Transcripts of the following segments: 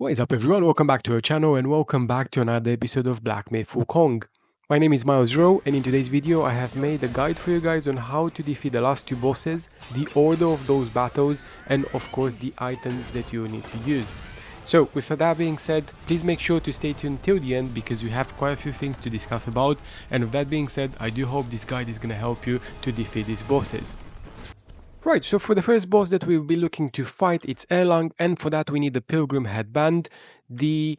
What is up everyone, welcome back to our channel and welcome back to another episode of Black Myth WuKong. My name is Miles Rowe and in today's video I have made a guide for you guys on how to defeat the last two bosses, the order of those battles and of course the items that you need to use. So with that being said, please make sure to stay tuned till the end because we have quite a few things to discuss about, and with that being said, I do hope this guide is going to help you to defeat these bosses. Right, so for the first boss that we'll be looking to fight, it's Erlang, and for that we need the Pilgrim Headband, the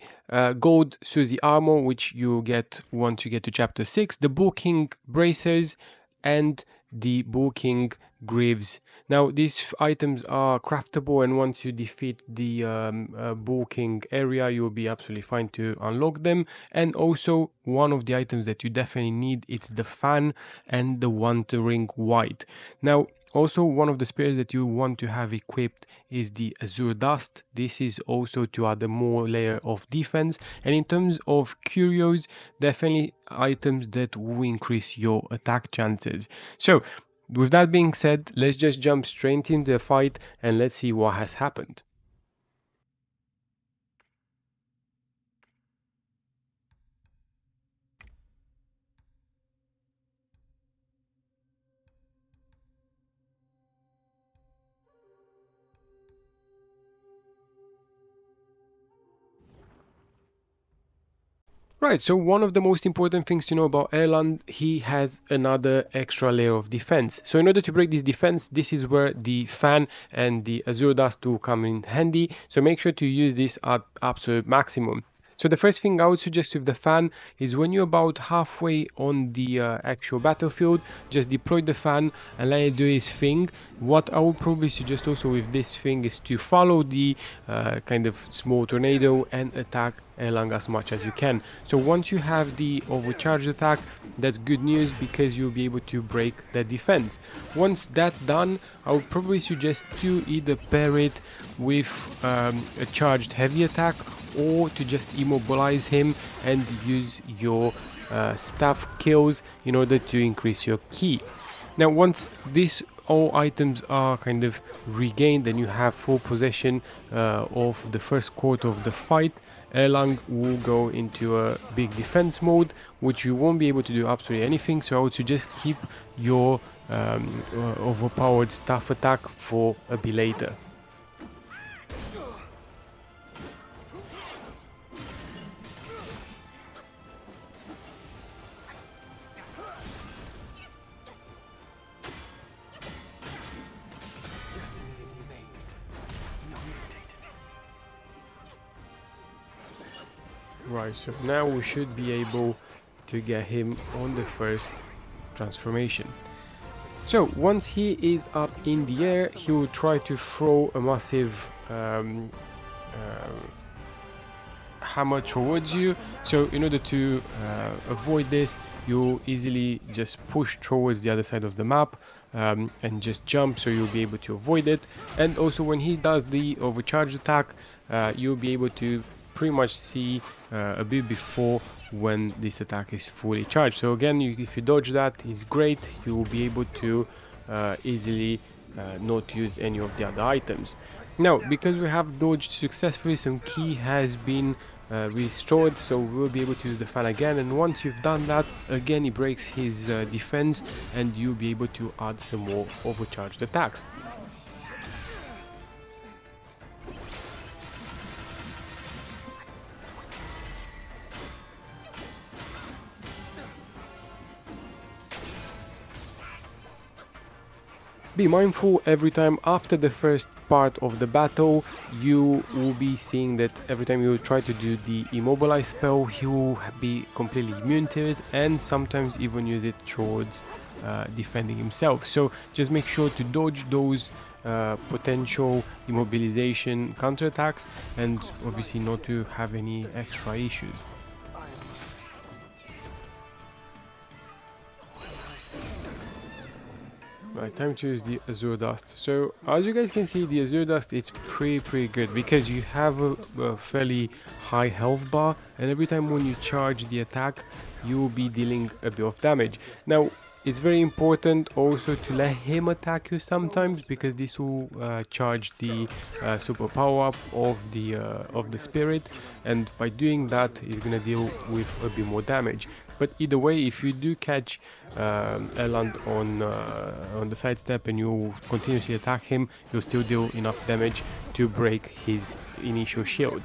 Gold Suzy Armor, which you get once you get to Chapter 6, the WuKong Bracers, and the WuKong Greaves. Now, these items are craftable, and once you defeat the WuKong area, you'll be absolutely fine to unlock them. And also, one of the items that you definitely need, it's the fan and the Wandering White. Now, also, one of the spears that you want to have equipped is the Azure Dust. This is also to add a more layer of defense. And in terms of curios, definitely items that will increase your attack chances. So, with that being said, let's just jump straight into the fight and let's see what has happened. Right, so one of the most important things to know about Erlang, he has another extra layer of defense. So in order to break this defense, this is where the fan and the Azure Dust will come in handy. So make sure to use this at absolute maximum. So the first thing I would suggest with the fan is when you're about halfway on the actual battlefield, just deploy the fan and let it do its thing. What I would probably suggest also with this thing is to follow the kind of small tornado and attack Erlang as much as you can. So once you have the overcharged attack, that's good news because you'll be able to break the defense. Once that's done, I would probably suggest to either pair it with a charged heavy attack or to just immobilize him and use your staff kills in order to increase your ki. Now once these all items are kind of regained and you have full possession of the first quarter of the fight, Erlang will go into a big defense mode, which you won't be able to do absolutely anything. So I would suggest keep your overpowered staff attack for a bit later. Right, so now we should be able to get him on the first transformation. So once he is up in the air, he will try to throw a massive hammer towards you. So in order to avoid this, you'll easily just push towards the other side of the map and just jump, so you'll be able to avoid it. And also when he does the overcharge attack, you'll be able to pretty much see a bit before when this attack is fully charged. So again, if you dodge that, is great. You will be able to easily not use any of the other items. Now, because we have dodged successfully, some ki has been restored, so we'll be able to use the fan again. And once you've done that, again, he breaks his defense and you'll be able to add some more overcharged attacks. Be mindful every time after the first part of the battle, you will be seeing that every time you try to do the immobilize spell, he will be completely immune to it and sometimes even use it towards defending himself. So just make sure to dodge those potential immobilization counterattacks and obviously not to have any extra issues. Right, time to use the Azure Dust. So as you guys can see, the Azure Dust, it's pretty good because you have a fairly high health bar, and every time when you charge the attack, you will be dealing a bit of damage. Now It's very important also to let him attack you sometimes, because this will charge the super power up of the spirit, and by doing that he's gonna deal with a bit more damage. But either way, if you do catch Erlang on the sidestep and you continuously attack him, you'll still deal enough damage to break his initial shield.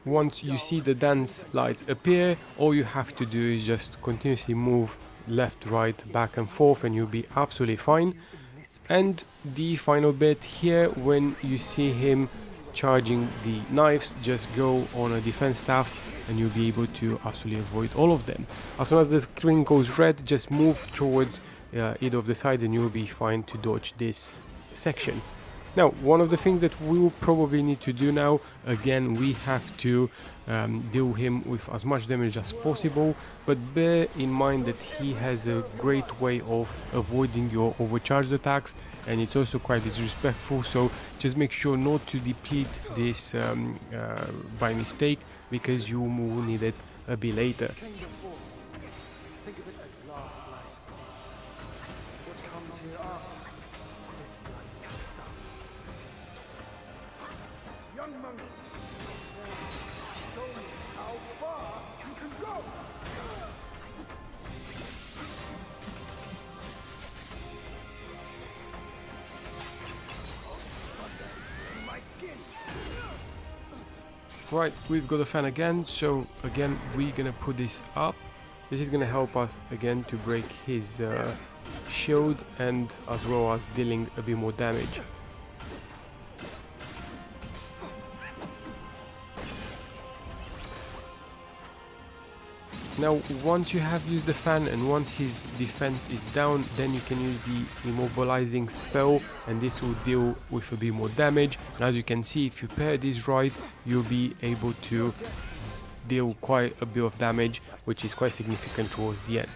Once you see the dance lights appear, all you have to do is just continuously move left, right, back and forth, and you'll be absolutely fine. And the final bit here, when you see him charging the knives, just go on a defense staff and you'll be able to absolutely avoid all of them. As soon as the screen goes red, just move towards either of the sides and you'll be fine to dodge this section. Now, one of the things that we will probably need to do now, again, we have to deal him with as much damage as possible, but bear in mind that he has a great way of avoiding your overcharged attacks, and it's also quite disrespectful, so just make sure not to deplete this by mistake, because you will need it a bit later. Right, we've got a fan again, so again we're gonna put this up. This is gonna help us again to break his shield, and as well as dealing a bit more damage. Now, once you have used the fan and once his defense is down, then you can use the immobilizing spell, and this will deal with a bit more damage. And as you can see, if you pair this right, you'll be able to deal quite a bit of damage, which is quite significant towards the end.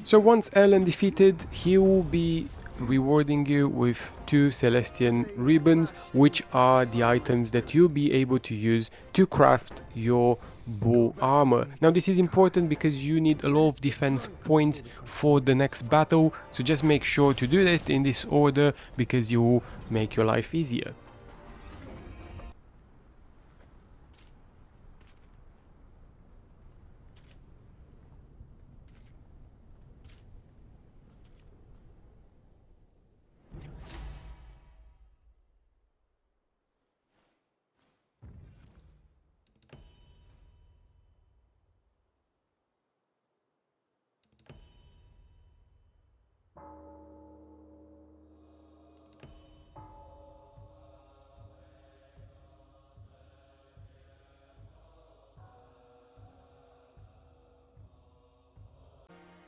So once Erlang defeated, he will be rewarding you with 2 Celestian ribbons, which are the items that you'll be able to use to craft your bull armor. Now this is important because you need a lot of defense points for the next battle, so just make sure to do that in this order, because you will make your life easier.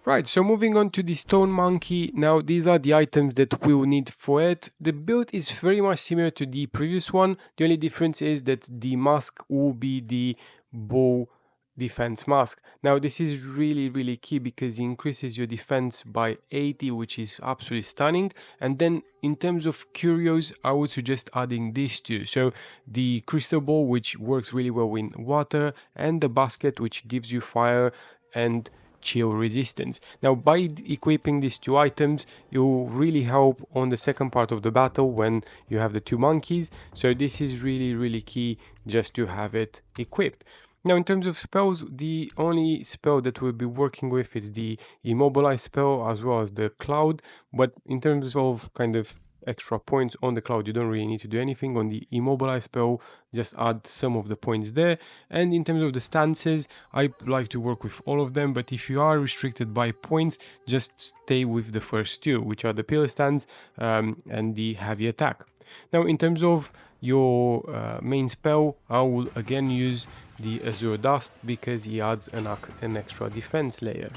Right, so moving on to the stone monkey. Now these are the items that we will need for it. The build is very much similar to the previous one. The only difference is that the mask will be the bow defense mask. Now this is really key because it increases your defense by 80, which is absolutely stunning. And then in terms of curios, I would suggest adding these two. So the crystal ball, which works really well in water, and the basket, which gives you fire and chill resistance. Now by equipping these 2 items, it will really help on the second part of the battle when you have the 2 monkeys. So this is really key, just to have it equipped. Now in terms of spells, the only spell that we'll be working with is the immobilize spell as well as the cloud, but in terms of kind of extra points on the cloud, you don't really need to do anything. On the immobilize spell, just add some of the points there. And in terms of the stances, I like to work with all of them, but if you are restricted by points, just stay with the first 2, which are the pillar stance and the heavy attack. Now in terms of your main spell, I will again use the Azure Dust because he adds an extra defense layer.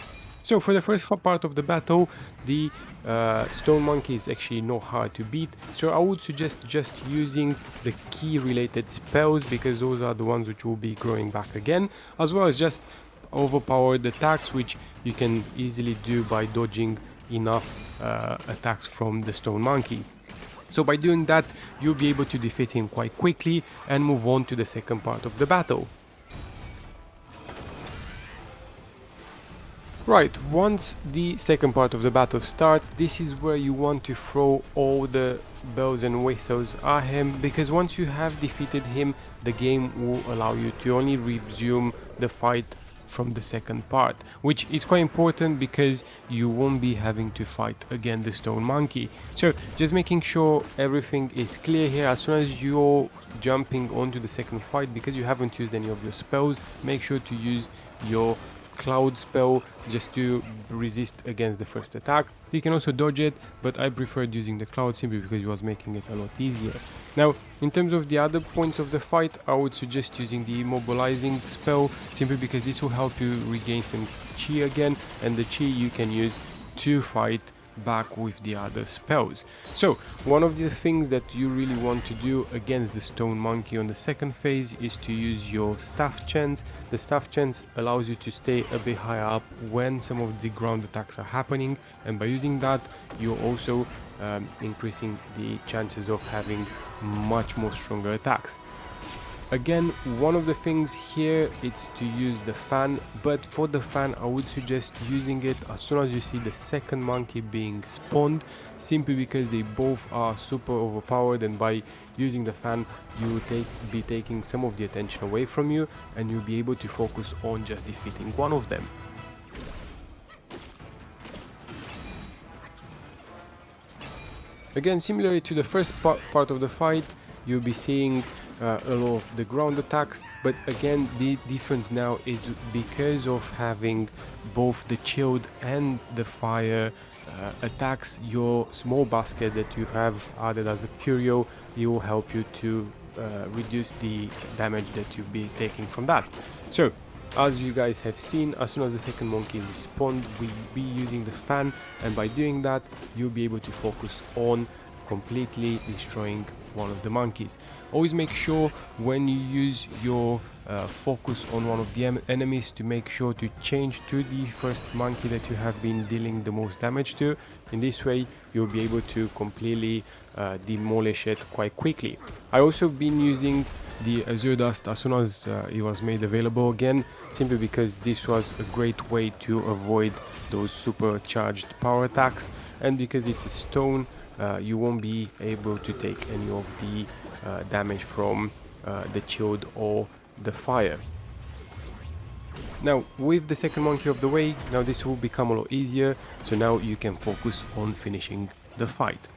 So for the first part of the battle, the stone monkey is actually not hard to beat, so I would suggest just using the key related spells, because those are the ones which will be growing back again, as well as just overpowered attacks, which you can easily do by dodging enough attacks from the stone monkey. So by doing that, you'll be able to defeat him quite quickly and move on to the second part of the battle. Right, once the second part of the battle starts, this is where you want to throw all the bells and whistles at him, because once you have defeated him, the game will allow you to only resume the fight from the second part, which is quite important because you won't be having to fight again the stone monkey. So just making sure everything is clear here. As soon as you're jumping onto the second fight, because you haven't used any of your spells, make sure to use your cloud spell just to resist against the first attack. You can also dodge it, but I preferred using the cloud simply because it was making it a lot easier. Now, in terms of the other points of the fight, I would suggest using the immobilizing spell, simply because this will help you regain some chi again, and the chi you can use to fight back with the other spells. So one of the things that you really want to do against the stone monkey on the second phase is to use your staff chance. The staff chance allows you to stay a bit higher up when some of the ground attacks are happening, and by using that you're also increasing the chances of having much more stronger attacks. Again, one of the things here is to use the fan, but for the fan I would suggest using it as soon as you see the second monkey being spawned, simply because they both are super overpowered, and by using the fan you will be taking some of the attention away from you, and you'll be able to focus on just defeating one of them. Again, similarly to the first part of the fight, you'll be seeing a lot of the ground attacks, but again the difference now is because of having both the chilled and the fire attacks, your small basket that you have added as a curio, it will help you to reduce the damage that you'll be taking from that. So as you guys have seen, as soon as the second monkey is respawned, we'll be using the fan, and by doing that you'll be able to focus on completely destroying one of the monkeys. Always make sure when you use your focus on one of the enemies to make sure to change to the first monkey that you have been dealing the most damage to. In this way you'll be able to completely demolish it quite quickly. I also been using the Azure Dust as soon as it was made available again, simply because this was a great way to avoid those supercharged power attacks, and because it's a stone, you won't be able to take any of the damage from the chilled or the fire. Now with the second monkey of the way, now this will become a lot easier, so now you can focus on finishing the fight.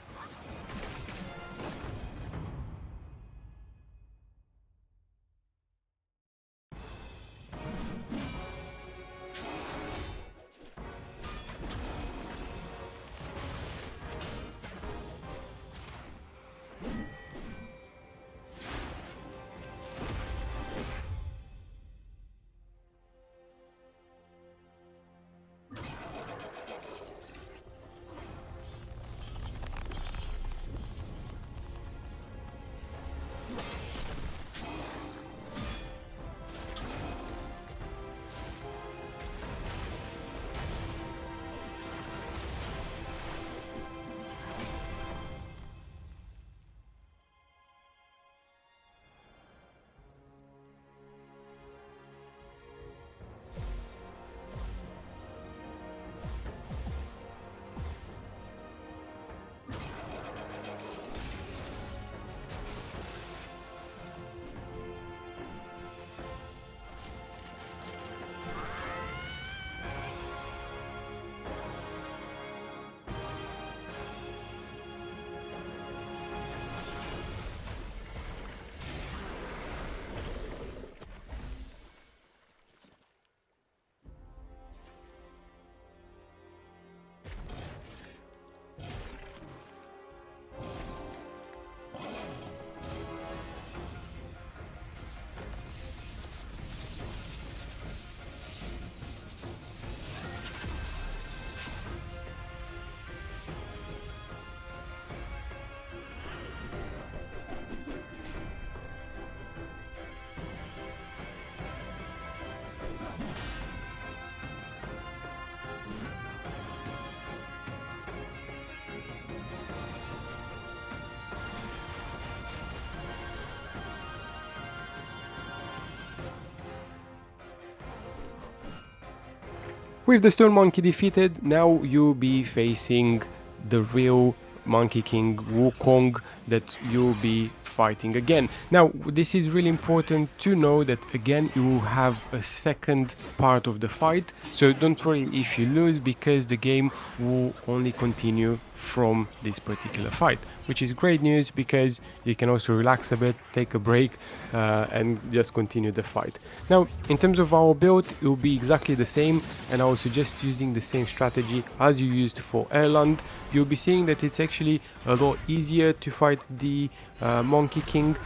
With the Stone Monkey defeated, now you'll be facing the real Monkey King WuKong that you'll be fighting again. Now, this is really important to know that again you will have a second part of the fight, so don't worry if you lose, because the game will only continue from this particular fight, which is great news because you can also relax a bit, take a break, and just continue the fight. Now, in terms of our build, it will be exactly the same, and I will suggest using the same strategy as you used for Erlang. You'll be seeing that it's actually a lot easier to fight the Monkey King,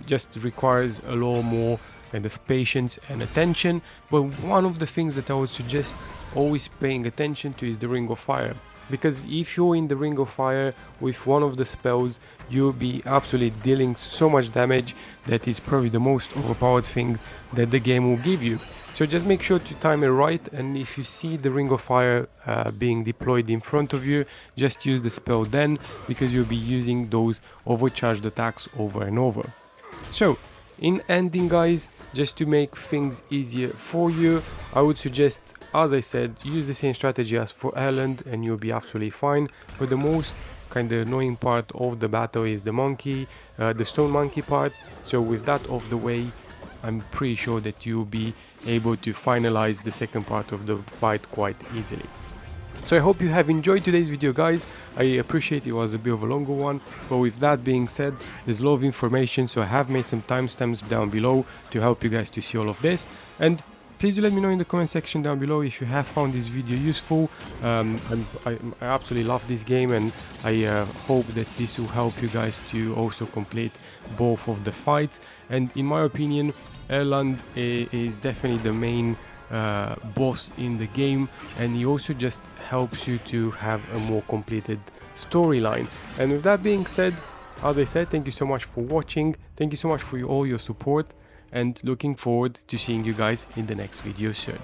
just requires a lot more kind of patience and attention. But one of the things that I would suggest always paying attention to is the Ring of Fire, because if you're in the Ring of Fire with one of the spells, you'll be absolutely dealing so much damage that is probably the most overpowered thing that the game will give you. So just make sure to time it right, and if you see the Ring of Fire being deployed in front of you, just use the spell then, because you'll be using those overcharged attacks over and over. So in ending, guys, just to make things easier for you, I would suggest, as I said, use the same strategy as for Erlang and you'll be absolutely fine. But the most kind of annoying part of the battle is the stone monkey part. So with that off the way, I'm pretty sure that you'll be able to finalize the second part of the fight quite easily. So I hope you have enjoyed today's video, guys. I appreciate it was a bit of a longer one, but with that being said, there's a lot of information, so I have made some timestamps down below to help you guys to see all of this. And please do let me know in the comment section down below if you have found this video useful. And I absolutely love this game, and I hope that this will help you guys to also complete both of the fights. And in my opinion, Erlang is definitely the main boss in the game, and he also just helps you to have a more completed storyline. And with that being said, as I said, thank you so much for watching, thank you so much for all your support, and looking forward to seeing you guys in the next video soon.